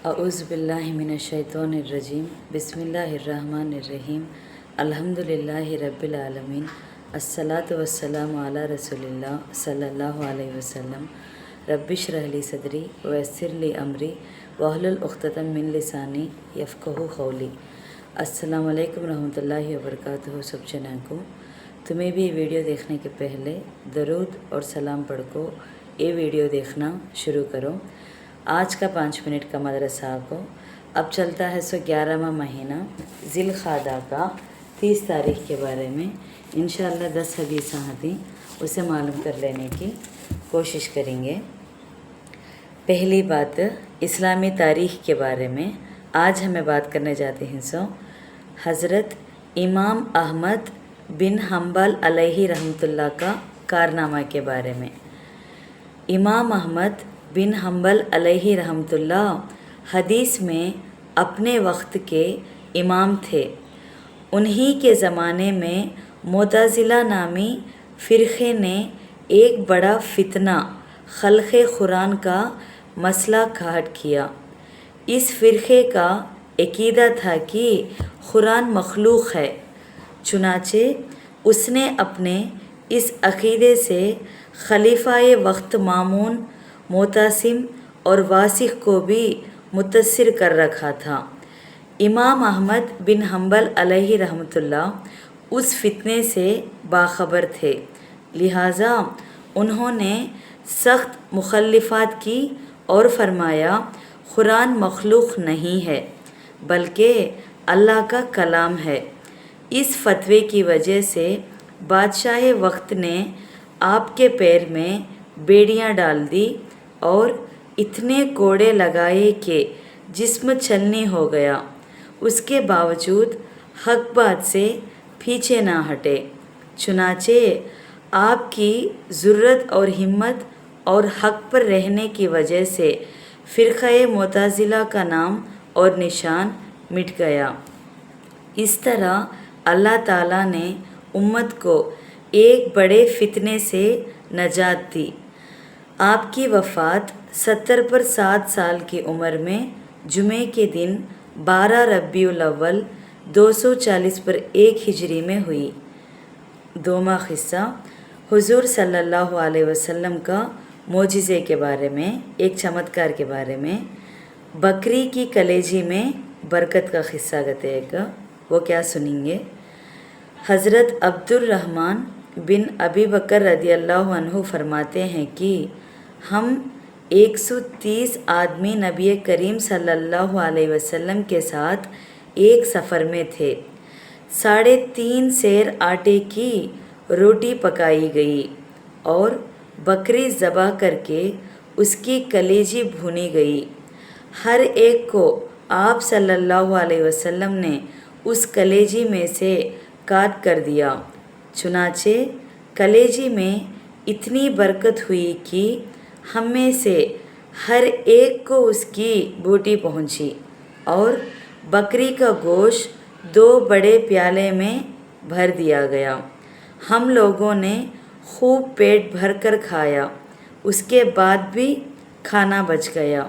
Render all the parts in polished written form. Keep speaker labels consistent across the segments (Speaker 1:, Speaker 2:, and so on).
Speaker 1: अऊज़ु बिल्लाहि मिनश्शैतानिर्रजीम बिस्मिल्लाहिर्रहमानिर्रहीम अल्हम्दुलिल्लाहि रब्बिल आलमीन अस्सलातु वस्सलामु अला रसूलिल्लाह सल्लल्लाहु अलैहि वसल्लम रब्बिश्रह ली सदरी वयस्सिर ली अमरी वहलुल उक़्दतम मिन लिसानी यफ़क़हू क़ौली। अस्सलामु अलैकुम रहमतुल्लाहि व बरकातुहू। सब जनां को तुम्हें भी वीडियो देखने के पहले दरूद और सलाम पढ़ को ये वीडियो देखना शुरू करो। आज का 5 मिनट का मदरसा को अब चलता है 11वां महीना ज़िलक़ादा का 30 तारीख़ के बारे में इंशाअल्लाह 10 हदीस थी उसे मालूम कर लेने की कोशिश करेंगे। पहली बात इस्लामी तारीख़ के बारे में आज हमें बात करने जाते हैं। हज़रत इमाम अहमद बिन हम्बल अलैहि रहमतुल्लाह का कारनामा के बारे में। इमाम अहमद बिन हम्बल अलैहि रहमतुल्लाह हदीस में अपने वक्त के इमाम थे। उन्हीं के ज़माने में मुतज़िला नामी फ़िरक़े ने एक बड़ा फितना खल्क़े कुरान का मसला काट किया। इस फ़िरक़े का अक़ीदा था कि कुरान मखलूक़ है। चुनाचे उसने अपने इस अक़ीदे से खलीफ़ाए वक्त मामून मोतासिम और वासिक़ को भी मुतस्सिर कर रखा था। इमाम अहमद बिन हम्बल अलैहि रहमतुल्लाह उस फितने से बाखबर थे, लिहाजा उन्होंने सख्त मुख़ल्लिफ़ात की और फरमाया कुरान मखलूक़ नहीं है बल्कि अल्लाह का कलाम है। इस फतवे की वजह से बादशाह वक्त ने आपके पैर में बेड़ियां डाल दी और इतने कोड़े लगाए कि जिस्म छलनी हो गया। उसके बावजूद हक बात से पीछे ना हटे। चुनाचे आपकी ज़ुर्रत और हिम्मत और हक पर रहने की वजह से फ़िरक़े मुतज़िला का नाम और निशान मिट गया। इस तरह अल्लाह ताला ने उम्मत को एक बड़े फितने से नजात दी। आपकी वफ़ात 70 पर 7 साल की उम्र में जुमे के दिन 12 रबीउल अव्वल 240 पर 1 हिजरी में हुई। दोमा क़िस्सा हुज़ूर सल्लल्लाहु अलैहि वसल्लम का मोजिज़े के बारे में, एक चमत्कार के बारे में। बकरी की कलेजी में बरकत का क़िस्सा गतेगा, वो क्या सुनेंगे। हज़रत अब्दुर्रहमान बिन अबी बकर रदियल्लाहु अन्हु फरमाते हैं कि हम 130 आदमी नबी करीम सल्लल्लाहु अलैहि वसल्लम के साथ एक सफ़र में थे। 3.5 सेर आटे की रोटी पकाई गई और बकरी ज़बह करके उसकी कलेजी भुनी गई। हर एक को आप सल्लल्लाहु अलैहि वसल्लम ने उस कलेजी में से काट कर दिया। चुनाचे कलेजी में इतनी बरकत हुई कि हम में से हर एक को उसकी बूटी पहुंची और बकरी का गोश्त 2 बड़े प्याले में भर दिया गया। हम लोगों ने खूब पेट भर कर खाया, उसके बाद भी खाना बच गया।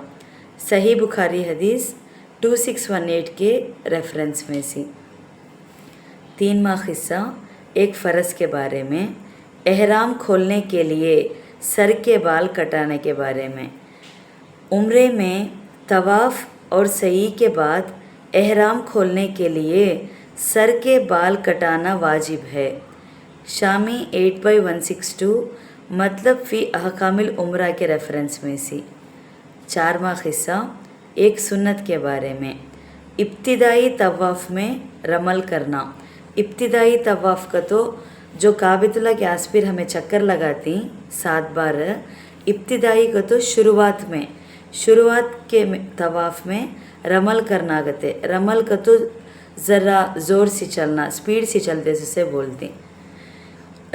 Speaker 1: सही बुखारी हदीस 2618 के रेफरेंस में से। 3वां क़िस्सा एक फ़र्ज़ के बारे में। एहराम खोलने के लिए सर के बाल कटाने के बारे में। उम्रे में तवाफ़ और सई के बाद एहराम खोलने के लिए सर के बाल कटाना वाजिब है। शामी 8/162 मतलब फ़ी अहकामिल उम्रा के रेफरेंस में से। 4वां क़िस्सा एक सुन्नत के बारे में। इब्तिदाई तवाफ़ में रमल करना। इब्तिदाई तवाफ़ का तो जो काबतुल्लाह के आस पास हमें चक्कर लगाती 7 बार, इब्तिदाई का तो शुरुआत के तवाफ़ में रमल करना गते। रमल का तो ज़रा ज़ोर से चलना, स्पीड से चलते से बोलती।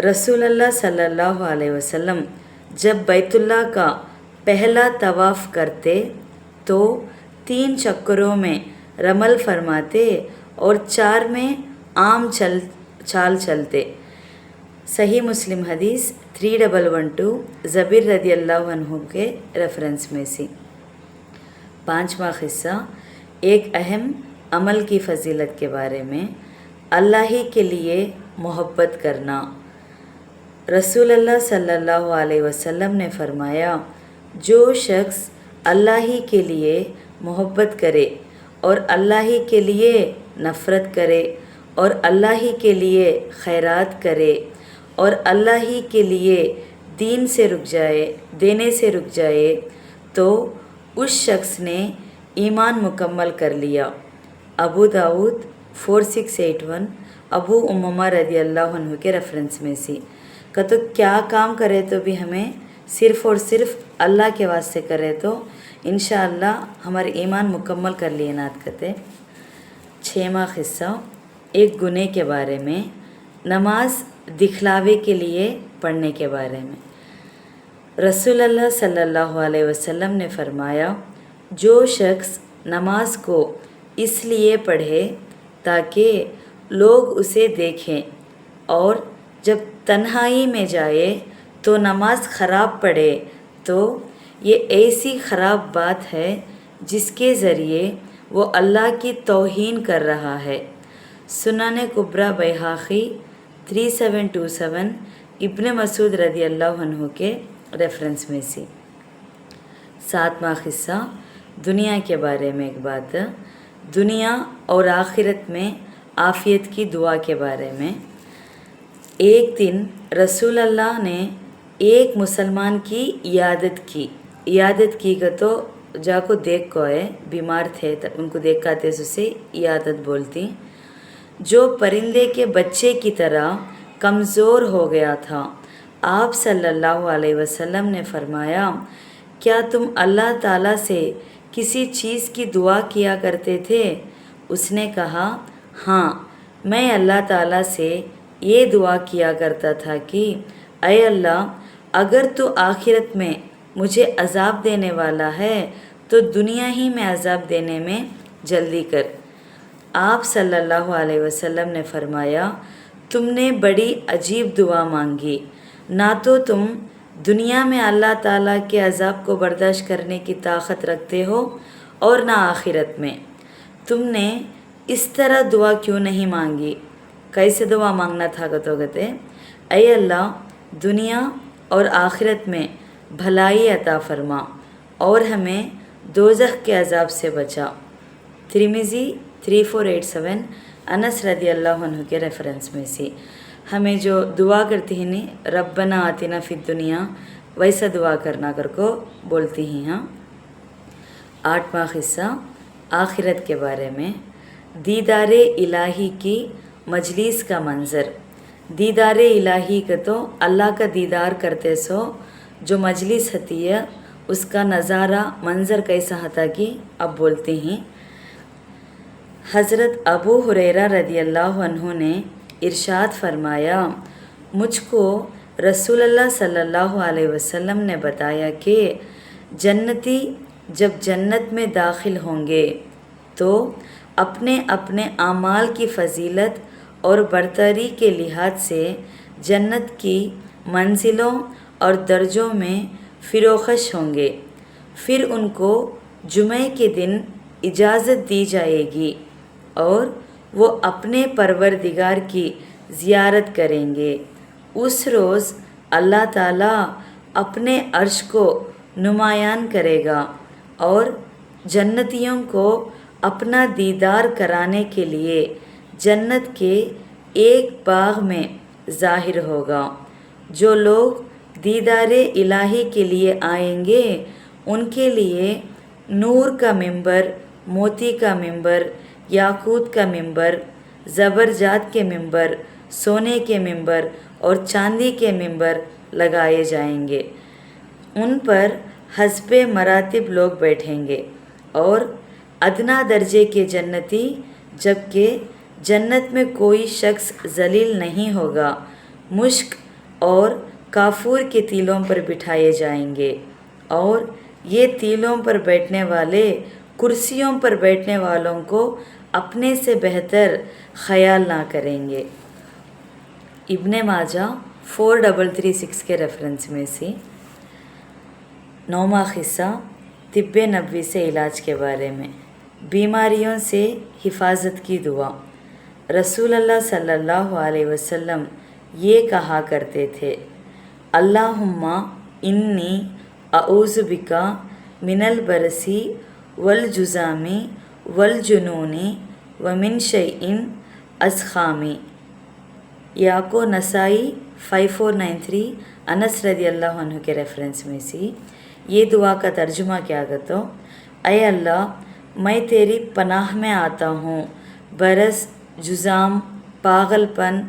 Speaker 1: रसूलुल्लाह सल्लल्लाहु अलैहि वसल्लम जब बैतुल्लाह का पहला तवाफ़ करते तो 3 चक्करों में रमल फरमाते और 4 में आम चाल चलते। सही मुस्लिम हदीस 3112 ज़बीर रदियल्लाहु अन्हु के रेफरेंस में से। पाँचवा क़िस्सा एक अहम अमल की फ़जीलत के बारे में, अल्लाह ही के लिए मोहब्बत करना। रसूल अल्लाह सल्लल्लाहु अलैहि वसल्लम ने फरमाया, जो शख्स अल्लाह ही के लिए मोहब्बत करे और अल्लाह ही के लिए नफ़रत करे और अल्लाह ही के लिए खैरात करे और अल्लाह ही के लिए देने से रुक जाए तो उस शख्स ने ईमान मुकम्मल कर लिया। अबू दाऊद 4681 अबू उम्मा रदी अल्लाह अन्हु के रेफरेंस में से का। तो क्या काम करे तो भी हमें सिर्फ़ और सिर्फ अल्लाह के वास्ते करे तो इंशाअल्लाह हमारे ईमान मुकम्मल कर लिए नात करते। छठवां क़िस्सा एक गुनाह के बारे में, नमाज दिखलावे के लिए पढ़ने के बारे में। रसूल अल्लाह सल्लल्लाहु अलैहि वसल्लम ने फरमाया, जो शख्स नमाज को इसलिए पढ़े ताकि लोग उसे देखें और जब तन्हाई में जाए तो नमाज ख़राब पढ़े, तो ये ऐसी ख़राब बात है जिसके ज़रिए वो अल्लाह की तौहीन कर रहा है। सुनाने कुब्रा बैहाक़ी 3727 इब्न मसूद रदी अल्लाह अन्हु के रेफरेंस में से। सातवां क़िस्सा दुनिया के बारे में एक बात, दुनिया और आखिरत में आफ़ियत की दुआ के बारे में। एक दिन रसूल अल्लाह ने एक मुसलमान की इयादत की का तो जाको देख को है, बीमार थे तब उनको देख कर उसे इयादत बोलती, जो परिंदे के बच्चे की तरह कमज़ोर हो गया था। आप सल्लल्लाहु अलैहि वसल्लम ने फरमाया, क्या तुम अल्लाह ताला से किसी चीज़ की दुआ किया करते थे? उसने कहा, हाँ, मैं अल्लाह ताला से ये दुआ किया करता था कि ऐ अल्लाह, अगर तू आखिरत में मुझे अज़ाब देने वाला है तो दुनिया ही में अज़ाब देने में जल्दी कर। आप सल्लल्लाहु अलैहि वसल्लम ने फरमाया, तुमने बड़ी अजीब दुआ मांगी, ना तो तुम दुनिया में अल्लाह ताला के अज़ाब को बर्दाश्त करने की ताकत रखते हो और ना आखिरत में। तुमने इस तरह दुआ क्यों नहीं मांगी? कैसे दुआ मांगना था गते, ऐ अल्लाह, दुनिया और आखिरत में भलाई अता फरमा और हमें दोज़ख के अज़ाब से बचा। तिर्मिज़ी 3487 अनस रदी अल्लाह अन्हु के रेफरेंस में से। हमें जो दुआ करती हैं नहीं, रब्बना आतिना फिद दुनिया, वैसा दुआ करना कर को बोलती हैं। हाँ। आठवां क़िस्सा आखिरत के बारे में, दीदारे इलाही की मजलिस का मंज़र। दीदारे इलाही का तो अल्लाह का दीदार करते सो जो मजलिस होती है उसका नज़ारा मंज़र कैसा होता कि अब बोलते हैं। हज़रत अबू हुरैरा रदी अल्लाह अन्हु ने इरशाद फरमाया, मुझको रसूल अल्लाह सल्लल्लाहु अलैहि वसल्लम ने बताया कि जन्नती जब जन्नत में दाखिल होंगे तो अपने अपने आमाल की फ़जीलत और बरतरी के लिहाज से जन्नत की मंजिलों और दर्जों में फ़िरोख़श होंगे। फिर उनको जुमे के दिन इजाज़त दी जाएगी और वो अपने परवरदिगार की ज़ियारत करेंगे। उस रोज़ अल्लाह ताला अपने अर्श को नुमायान करेगा और जन्नतियों को अपना दीदार कराने के लिए जन्नत के एक बाग में ज़ाहिर होगा। जो लोग दीदारे इलाही के लिए आएंगे उनके लिए नूर का मिंबर, मोती का मिंबर, याकूत का मिंबर, ज़बरजात के मिंबर, सोने के मिंबर और चांदी के मिंबर लगाए जाएंगे। उन पर हस्बे मरातिब लोग बैठेंगे और अदना दर्जे के जन्नती, जबकि जन्नत में कोई शख्स जलील नहीं होगा, मुश्क और काफूर के तीलों पर बिठाए जाएंगे और ये तीलों पर बैठने वाले कुर्सियों पर बैठने वालों को अपने से बेहतर ख्याल ना करेंगे। इब्ने माजा 4336 के रेफरेंस में से। नौवां क़िस्सा तिब्ब नबवी से इलाज के बारे में, बीमारियों से हिफाजत की दुआ। रसूल अल्लाह सल्लल्लाहु अलैहि वसल्लम ये कहा करते थे, अल्लाहुम्मा इन्नी अऊज़ु बिका मिनल बरसी वल जुज़ामी वल जुनूनी व मिन शैइन अस्खामी। याको नसाई 5493 अनस रदी अल्लाह अन्हु के रेफरेंस में सी। ये दुआ का तर्जुमा क्या तो, ऐ अल्लाह मैं तेरी पनाह में आता हूँ बरस, जुज़ाम, पागलपन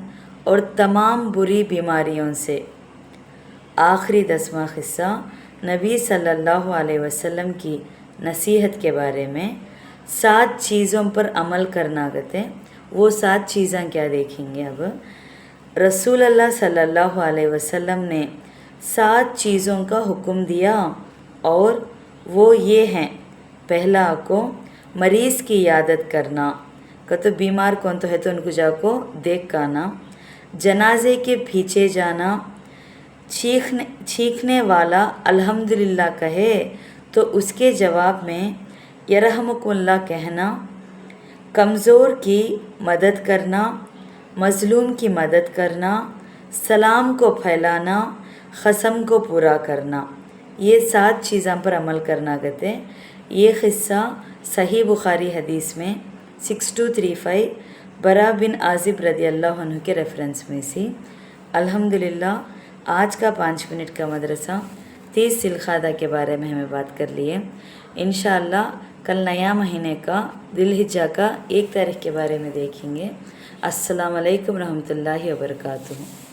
Speaker 1: और तमाम बुरी बीमारियों से। आखिरी 10वां क़िस्सा नबी सल्लल्लाहु अलैहि वसल्लम की नसीहत के बारे में। 7 चीज़ों पर अमल करना कहते, वो 7 चीज़ें क्या देखेंगे अब। रसूल अल्लाह सल्लल्लाहु अलैहि वसल्लम ने 7 चीज़ों का हुक्म दिया और वो ये हैं। पहला को मरीज़ की यादत करना, तो बीमार कौन तो है तो उनको जाको देख कर आना। जनाजे के पीछे जाना, चीखने वाला अल्हम्दुलिल्लाह कहे तो उसके जवाब में यरहमुकुल्लाह कहना। कमज़ोर की मदद करना, मज़लूम की मदद करना, सलाम को फैलाना, क़सम को पूरा करना। ये 7 चीज़ों पर अमल करना कहते हैं। ये क़िस्सा सही बुखारी हदीस में 6235 बरा बिन आज़िब रदी अल्लाह अन्हु के रेफरेंस में सी। अल्हम्दुलिल्लाह आज का 5 मिनट का मदरसा 30 ज़िलक़ादा के बारे में हमें बात कर लिए। इंशाअल्लाह कल नया महीने का दिलहिज्जा का 1 तारीख़ के बारे में देखेंगे। अस्सलामु अलैकुम रहमतुल्लाहि व बरकातुहू।